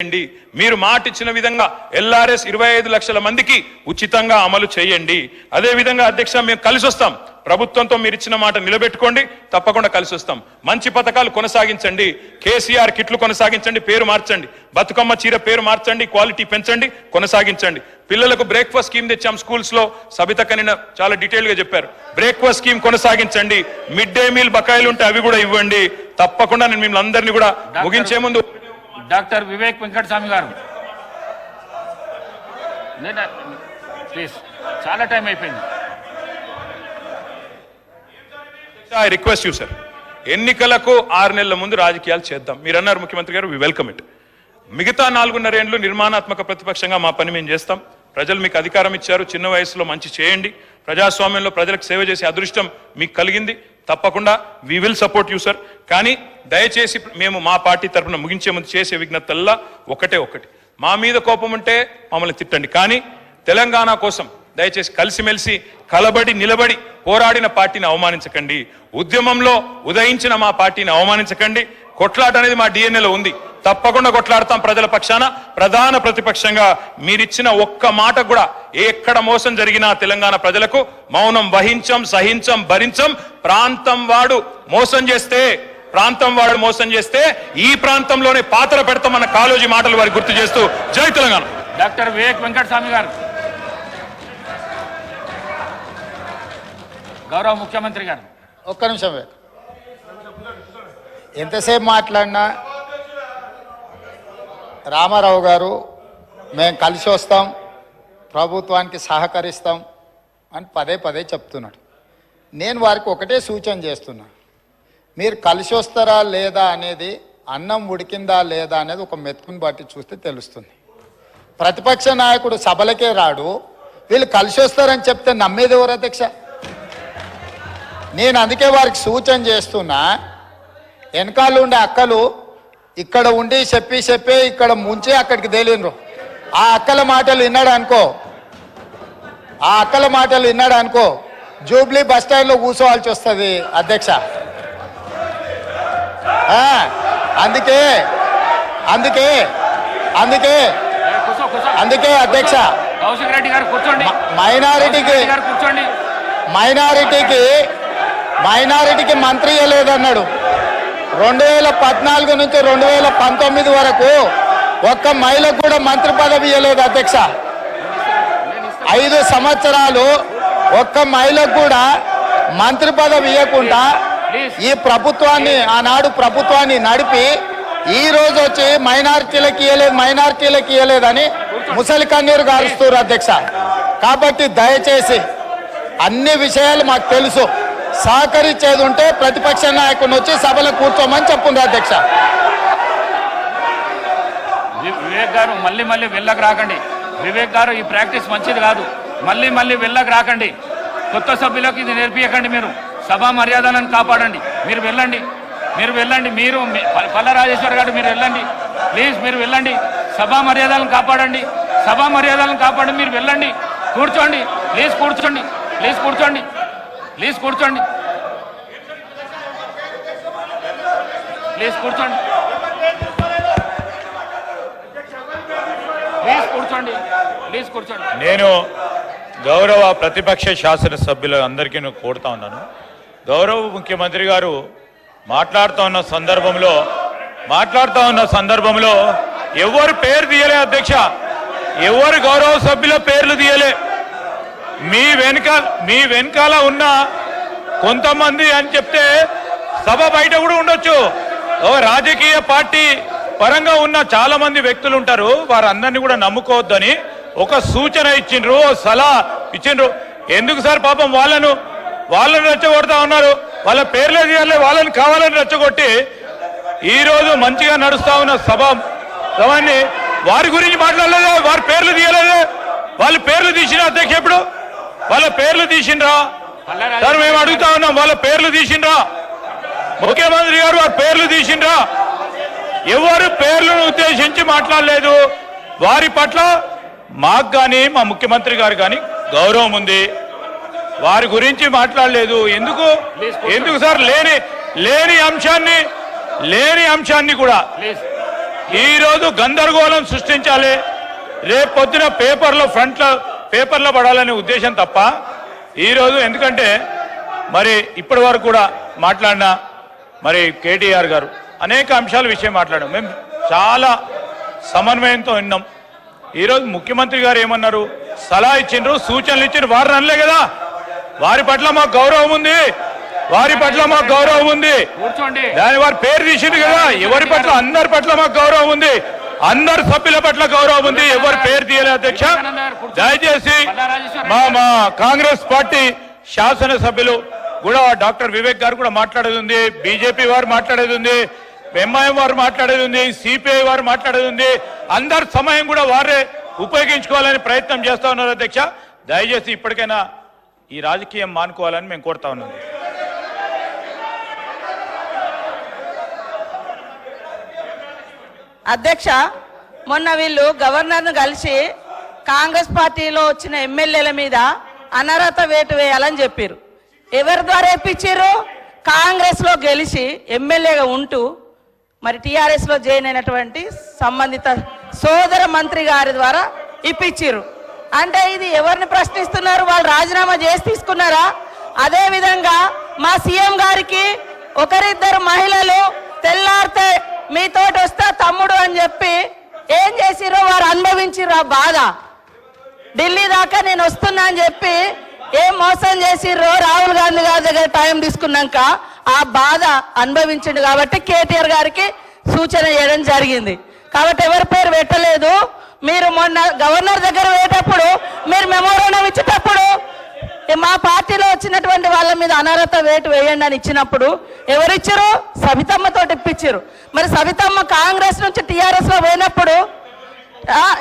మీరు మాట ఇచ్చిన విధంగా ఎల్ఆర్ఎస్ 25 లక్షల మందికి ఉచితంగా అమలు చేయండి. అదే విధంగా అధ్యక్ష మేము కలిసి వస్తాం. ప్రభుత్వంతో మీరు ఇచ్చిన మాట నిలబెట్టుకోండి, తప్పకుండా కలిసి వస్తాం. మంచి పథకాలు కొనసాగించండి, కేసీఆర్ కిట్లు కొనసాగించండి, పేరు మార్చండి, బతుకమ్మ చీర పేరు మార్చండి, క్వాలిటీ పెంచండి, కొనసాగించండి. పిల్లలకు బ్రేక్ఫాస్ట్ స్కీమ్ తెచ్చాం స్కూల్స్ లో, సబిత కనిన చాలా డీటెయిల్ గా చెప్పారు. బ్రేక్ఫాస్ట్ స్కీమ్ కొనసాగించండి, మిడ్ డే మీల్ బకాయిలు ఉంటే అవి కూడా ఇవ్వండి. తప్పకుండా నేను మిమ్మల్ని అందరినీ కూడా ముగించే ముందు డాక్టర్ వివేక్ వెంకటస్వామి గారు ప్లీజ్, చాలా టైం అయిపోయింది. ఐ రిక్వెస్ట్ యూ సార్, ఎన్నికలకు 6 నెలల ముందు రాజకీయాలు చేద్దాం. మీరు అన్నారు ముఖ్యమంత్రి గారు, వి వెల్కమ్ ఇట్. మిగతా 4.5 ఏళ్లు నిర్మాణాత్మక ప్రతిపక్షంగా మా పని మేము చేస్తాం. ప్రజలు మీకు అధికారం ఇచ్చారు, చిన్న వయసులో మంచి చేయండి. ప్రజాస్వామ్యంలో ప్రజలకు సేవ చేసే అదృష్టం మీకు కలిగింది. తప్పకుండా we will support you sir. కానీ దయచేసి మేము మా పార్టీ తరఫున ముగించే ముందు చేసే విజ్ఞతల్లా ఒకటి, మా మీద కోపం ఉంటే మమ్మల్ని తిట్టండి, కానీ తెలంగాణ కోసం దయచేసి కలిసిమెలిసి కలబడి నిలబడి పోరాడిన పార్టీని అవమానించకండి. ఉద్యమంలో ఉదయించిన మా పార్టీని అవమానించకండి. కొట్లాట అనేది మా డిఎన్ఏలో ఉంది, తప్పకుండా కొట్లాడతాం ప్రజల పక్షాన. ప్రధాన ప్రతిపక్షంగా మీరిచ్చిన ఒక్క మాట కూడా ఎక్కడ మోసం జరిగినా తెలంగాణ ప్రజలకు మౌనం వహించం, సహించం, భరించం. ప్రాంతం వాడు మోసం చేస్తే ఈ ప్రాంతంలోనే పాత్ర పెడతామన్న కాలోజీ మాటలు వారికి గుర్తు చేస్తూ జై తెలంగాణ. డాక్టర్ వివేక్ వెంకటస్వామి గారు, గౌరవ ముఖ్యమంత్రి గారు. ఒక్క నిమిషం, ఎంతసేపు మాట్లాడినా రామారావు గారు మేము కలిసి వస్తాం, ప్రభుత్వానికి సహకరిస్తాం అని పదే చెప్తున్నాడు. నేను వారికి ఒకటే సూచన చేస్తున్నా, మీరు కలిసి వస్తారా లేదా అనేది, అన్నం ఉడికిందా లేదా అనేది ఒక మెతుకుని బట్టి చూస్తే తెలుస్తుంది. ప్రతిపక్ష నాయకుడు సభలకే రాడు, వీళ్ళు కలిసి వస్తారని చెప్తే నమ్మేది ఎవరు అధ్యక్ష? నేను అందుకే వారికి సూచన చేస్తున్నా, వెనకాల ఉండే అక్కలు ఇక్కడ ఉండి చెప్పి ఇక్కడ ముంచి అక్కడికి తేలినరు. ఆ అక్కల మాటలు విన్నాడు అనుకో జూబ్లీ బస్ స్టాండ్లో కూర్చోవాల్సి వస్తుంది అధ్యక్ష. అందుకే అధ్యక్ష, మైనారిటీకి మంత్రి ఇవ్వలేదన్నాడు. 2014 నుంచి 2019 వరకు ఒక్క మహిళకు కూడా మంత్రి పదవి ఇవ్వలేదు అధ్యక్ష. 5 సంవత్సరాలు ఒక్క మహిళకు కూడా మంత్రి పదవి ఇవ్వకుండా ఈ ప్రభుత్వాన్ని, ఆనాడు ప్రభుత్వాన్ని నడిపి ఈ రోజు వచ్చి మైనారిటీలకు ఇవ్వలేదని ముసలి కన్నీరు గారుస్తారు అధ్యక్ష. కాబట్టి దయచేసి అన్ని విషయాలు మాకు తెలుసు, సహకరించేది ఉంటే ప్రతిపక్ష నాయకుడిని వచ్చి సభలో కూర్చోమని చెప్పుండ్రు అధ్యక్ష. వివేక్ గారు మళ్ళీ వెళ్ళకు రాకండి. వివేక్ గారు, ఈ ప్రాక్టీస్ మంచిది కాదు. మళ్ళీ వెళ్ళకు రాకండి. కొత్త సభ్యులకు ఇది నేర్పించకండి. మీరు సభా మర్యాదలను కాపాడండి. మీరు వెళ్ళండి. మీరు పల్ల రాజేశ్వర్ గారు మీరు వెళ్ళండి ప్లీజ్. మీరు వెళ్ళండి, సభా మర్యాదలను కాపాడండి. మీరు వెళ్ళండి. కూర్చోండి ప్లీజ్, కూర్చోండి. నేను గౌరవ ప్రతిపక్ష శాసనసభ్యులు అందరికీ కోరుతా ఉన్నాను. గౌరవ ముఖ్యమంత్రి గారు మాట్లాడుతూ ఉన్న సందర్భంలో ఎవరు పేరు తీయలే అధ్యక్ష, ఎవరు గౌరవ సభ్యుల పేర్లు తీయలే. మీ వెనకాల ఉన్న కొంతమంది అని చెప్తే సభ బయట కూడా ఉండొచ్చు. రాజకీయ పార్టీ పరంగా ఉన్న చాలా మంది వ్యక్తులు ఉంటారు, వారందరినీ కూడా నమ్ముకోవద్దని ఒక సూచన ఇచ్చిండ్రు, సలహా ఇచ్చిండ్రు. ఎందుకు సార్ పాపం వాళ్ళని రెచ్చగొడతా ఉన్నారు. వాళ్ళ పేర్లే తీయాలి, వాళ్ళని కావాలని రెచ్చగొట్టి ఈరోజు మంచిగా నడుస్తా ఉన్న సభని వారి గురించి మాట్లాడలేదే, వారి పేర్లు తీయలేదే. వాళ్ళ పేర్లు తీసిన అధ్యక్ష, ఎప్పుడు వాళ్ళ పేర్లు తీసిండ్రా సార్? మేము అడుగుతా ఉన్నాం, వాళ్ళ పేర్లు తీసిండ్రా? ముఖ్యమంత్రి గారు వారి పేర్లు తీసిండ్రా? ఎవరు పేర్లను ఉద్దేశించి మాట్లాడలేదు. వారి పట్ల మాకు కానీ మా ముఖ్యమంత్రి గారు కానీ గౌరవం ఉంది, వారి గురించి మాట్లాడలేదు. ఎందుకు సార్? లేని అంశాన్ని కూడా ఈ రోజు గందరగోళం సృష్టించాలి, రేపు పొద్దున పేపర్లో పడాలనే ఉద్దేశం తప్ప ఈ రోజు ఎందుకంటే మరి ఇప్పటి వరకు కూడా మాట్లాడిన మరి కేటీఆర్ గారు అనేక అంశాల విషయం మాట్లాడాం. మేము చాలా సమన్వయంతో విన్నాం. ఈరోజు ముఖ్యమంత్రి గారు ఏమన్నారు, సలహా ఇచ్చిండ్రు, సూచనలు ఇచ్చిండ్రు, వారు అనలే కదా. వారి పట్ల మాకు గౌరవం ఉంది, కూర్చోండి. దాని వారి పేరు తీసింది కదా. ఎవరి పట్ల, అందరి పట్ల మాకు గౌరవం ఉంది, అందరు సభ్యుల పట్ల గౌరవం ఉంది. ఎవరు పేరు తీయలేదు అధ్యక్ష. దయచేసి మా కాంగ్రెస్ పార్టీ శాసనసభ్యులు కూడా డాక్టర్ వివేక్ గారు కూడా మాట్లాడేది ఉంది, బీజేపీ వారు మాట్లాడేది ఉంది, ఎంఐఎం వారు మాట్లాడేది ఉంది, సిపిఐ వారు మాట్లాడేది ఉంది. అందరి సమయం కూడా వారే ఉపయోగించుకోవాలని ప్రయత్నం చేస్తా ఉన్నారు అధ్యక్ష. దయచేసి ఇప్పటికైనా ఈ రాజకీయం మానుకోవాలని మేము కోరుతా ఉన్నాం. అధ్యక్ష, మొన్న వీళ్ళు గవర్నర్ను కలిసి కాంగ్రెస్ పార్టీలో వచ్చిన ఎమ్మెల్యేల మీద అనర్హత వేటు వేయాలని చెప్పారు. ఎవరి ద్వారా ఇప్పించారు? కాంగ్రెస్ లో గెలిచి ఎమ్మెల్యేగా ఉంటూ మరి టిఆర్ఎస్ లో జాయిన్ అయినటువంటి సంబంధిత సోదర మంత్రి గారి ద్వారా ఇప్పించారు. అంటే ఇది ఎవరిని ప్రశ్నిస్తున్నారు? వాళ్ళు రాజీనామా చేసి తీసుకున్నారా? అదే విధంగా మా సీఎం గారికి ఒకరిద్దరు మహిళలు తెల్లారితే మీతోటి వస్తా తమ్ముడు అని చెప్పి ఏం చేసిరో వారు అనుభవించిర్రు ఆ బాధ. ఢిల్లీ దాకా నేను వస్తున్నా అని చెప్పి ఏం మోసం చేసిర్రో రాహుల్ గాంధీ గారి దగ్గర టైం తీసుకున్నాక ఆ బాధ అనుభవించిండు. కాబట్టి కేటీఆర్ గారికి సూచన చేయడం జరిగింది. కాబట్టి ఎవరి పేరు పెట్టలేదు. మీరు మొన్న గవర్నర్ దగ్గర పోయేటప్పుడు మీరు మెమోరాండం ఇచ్చేటప్పుడు మా పార్టీలో వచ్చినటువంటి వాళ్ళ మీద అనర్హత వేటు వేయండి అని ఇచ్చినప్పుడు ఎవరిచ్చారు? సవితమ్మతో ఇప్పించారు. మరి సవితమ్మ కాంగ్రెస్ నుంచి టిఆర్ఎస్ లో పోయినప్పుడు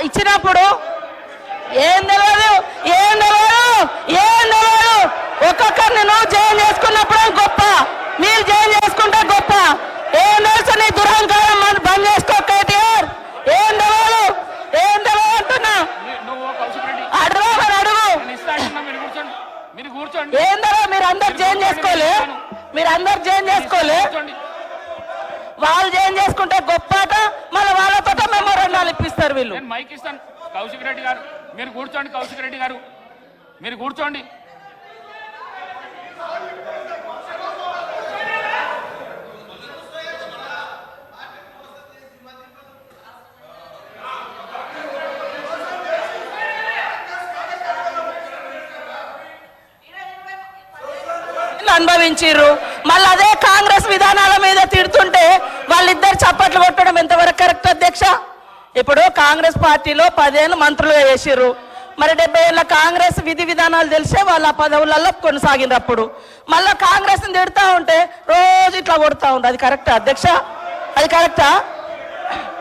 ఇచ్చినప్పుడు ఏం తెలియదు. ఒక్కొక్కరిని నువ్వు జాయిన్ చేసుకున్నప్పుడు గొప్ప, మీరు జాయిన్ చేసుకుంటే గొప్ప. ఏం తెలుసు నీ దురహంకారం బంద్ చేసుకో కేటీఆర్. ఏం తెలియదు అంటున్నా. అడుగు ఏందరో మీరు అందరు జాయిన్ చేసుకోలే, వాళ్ళు జాయిన్ చేసుకుంటే గొప్పట. మళ్ళీ వాళ్ళతో మెమోరాండాలు ఇప్పిస్తారు వీళ్ళు. మైక్ ఇస్తాను. కౌశిక్ రెడ్డి గారు మీరు కూర్చోండి. కౌశిక్ రెడ్డి గారు మీరు కూర్చోండి. అనుభవించిర్రు. మళ్ళీ అదే కాంగ్రెస్ విధానాల మీద తిడుతుంటే వాళ్ళిద్దరు చప్పట్లు కొట్టడం ఎంతవరకు కరెక్ట్ అధ్యక్ష? ఇప్పుడు కాంగ్రెస్ పార్టీలో 10 ఏళ్ళు మంత్రులుగా చేసిర్రు. మరి 70 ఏళ్ళ కాంగ్రెస్ విధి విధానాలు తెలిసే వాళ్ళ పదవులలో కొనసాగినప్పుడు మళ్ళీ కాంగ్రెస్ ని తిడతా ఉంటే రోజు ఇట్లా కొడతా ఉంది. అది కరెక్టా అధ్యక్ష? అది కరెక్టా?